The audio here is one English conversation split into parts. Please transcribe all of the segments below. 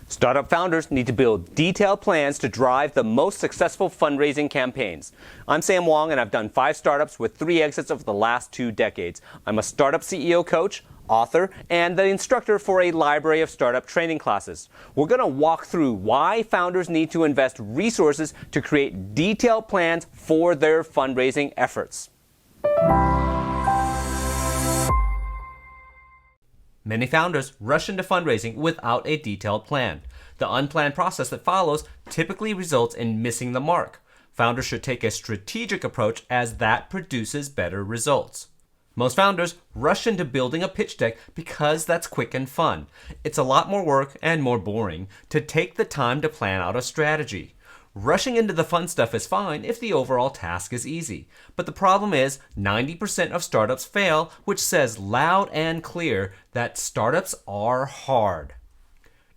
Startup founders need to build detailed plans to drive the most successful fundraising campaigns. I'm Sam Wong, and I've done 5 startups with 3 exits over the last 2 decades. I'm a startup CEO coach, author, and the instructor for a library of startup training classes. We're going to walk through why founders need to invest resources to create detailed plans for their fundraising efforts. Many founders rush into fundraising without a detailed plan. The unplanned process that follows typically results in missing the mark. Founders should take a strategic approach, as that produces better results. Most founders rush into building a pitch deck because that's quick and fun. It's a lot more work and more boring to take the time to plan out a strategy. Rushing into the fun stuff is fine if the overall task is easy. But the problem is 90% of startups fail, which says loud and clear that startups are hard.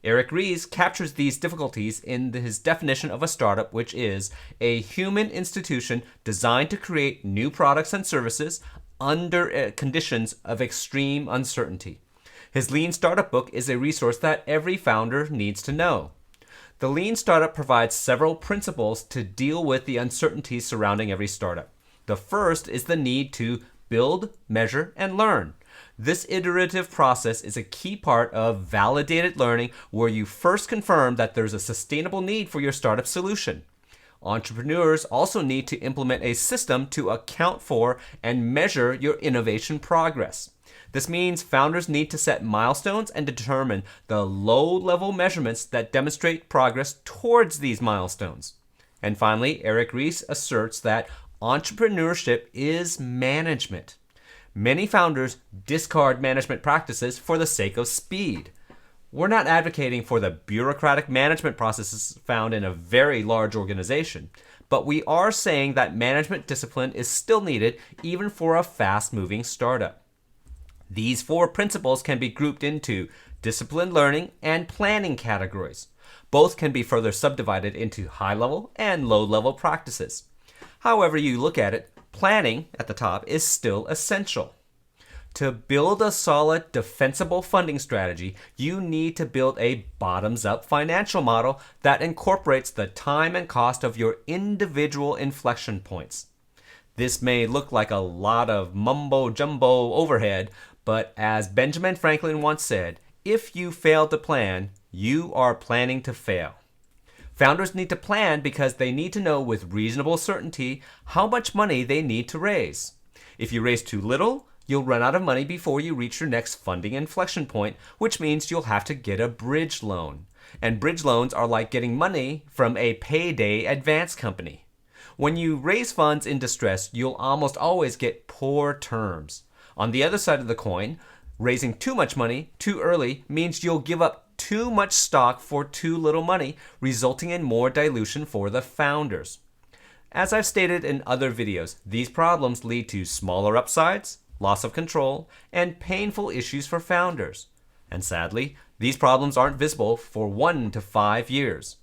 Eric Ries captures these difficulties in his definition of a startup, which is a human institution designed to create new products and services under conditions of extreme uncertainty. His Lean Startup book is a resource that every founder needs to know. The Lean Startup provides several principles to deal with the uncertainties surrounding every startup. The first is the need to build, measure, and learn. This iterative process is a key part of validated learning, where you first confirm that there's a sustainable need for your startup solution. Entrepreneurs also need to implement a system to account for and measure your innovation progress. This means founders need to set milestones and determine the low-level measurements that demonstrate progress towards these milestones. And finally, Eric Ries asserts that entrepreneurship is management. Many founders discard management practices for the sake of speed. We're not advocating for the bureaucratic management processes found in a very large organization, but we are saying that management discipline is still needed even for a fast-moving startup. These 4 principles can be grouped into discipline learning and planning categories. Both can be further subdivided into high-level and low-level practices. However you look at it, planning at the top is still essential. To build a solid, defensible funding strategy, you need to build a bottoms-up financial model that incorporates the time and cost of your individual inflection points. This may look like a lot of mumbo-jumbo overhead, but as Benjamin Franklin once said, if you fail to plan, you are planning to fail. Founders need to plan because they need to know with reasonable certainty how much money they need to raise. If you raise too little, you'll run out of money before you reach your next funding inflection point, which means you'll have to get a bridge loan. And bridge loans are like getting money from a payday advance company. When you raise funds in distress, you'll almost always get poor terms. On the other side of the coin, raising too much money too early means you'll give up too much stock for too little money, resulting in more dilution for the founders. As I've stated in other videos, these problems lead to smaller upsides, loss of control, and painful issues for founders. And sadly, these problems aren't visible for 1 to 5 years.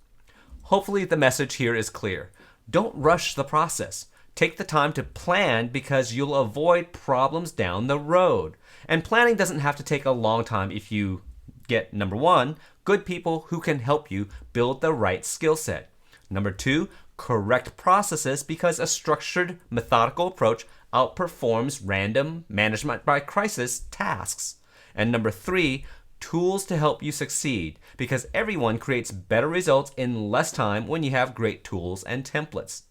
Hopefully the message here is clear. Don't rush the process. Take the time to plan because you'll avoid problems down the road. And planning doesn't have to take a long time if you get, number 1, good people who can help you build the right skill set. Number 2, correct processes, because a structured, methodical approach outperforms random management by crisis tasks. And number 3, tools to help you succeed, because everyone creates better results in less time when you have great tools and templates.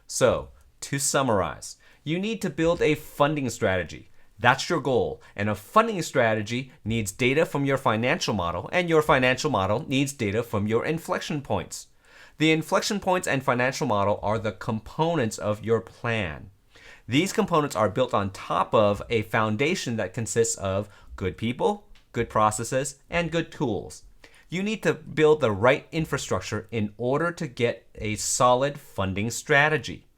So, to summarize, you need to build a funding strategy. That's your goal. And a funding strategy needs data from your financial model, and your financial model needs data from your inflection points. The inflection points and financial model are the components of your plan. These components are built on top of a foundation that consists of good people, good processes, and good tools. You need to build the right infrastructure in order to get a solid funding strategy.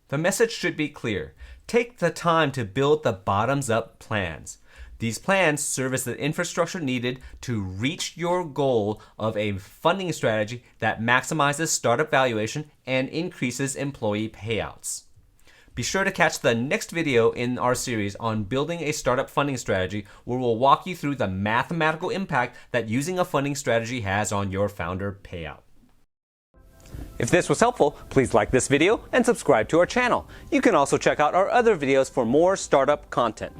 The message should be clear. Take the time to build the bottoms-up plans. These plans serve as the infrastructure needed to reach your goal of a funding strategy that maximizes startup valuation and increases employee payouts. Be sure to catch the next video in our series on building a startup funding strategy, where we'll walk you through the mathematical impact that using a funding strategy has on your founder payout. If this was helpful, please like this video and subscribe to our channel. You can also check out our other videos for more startup content.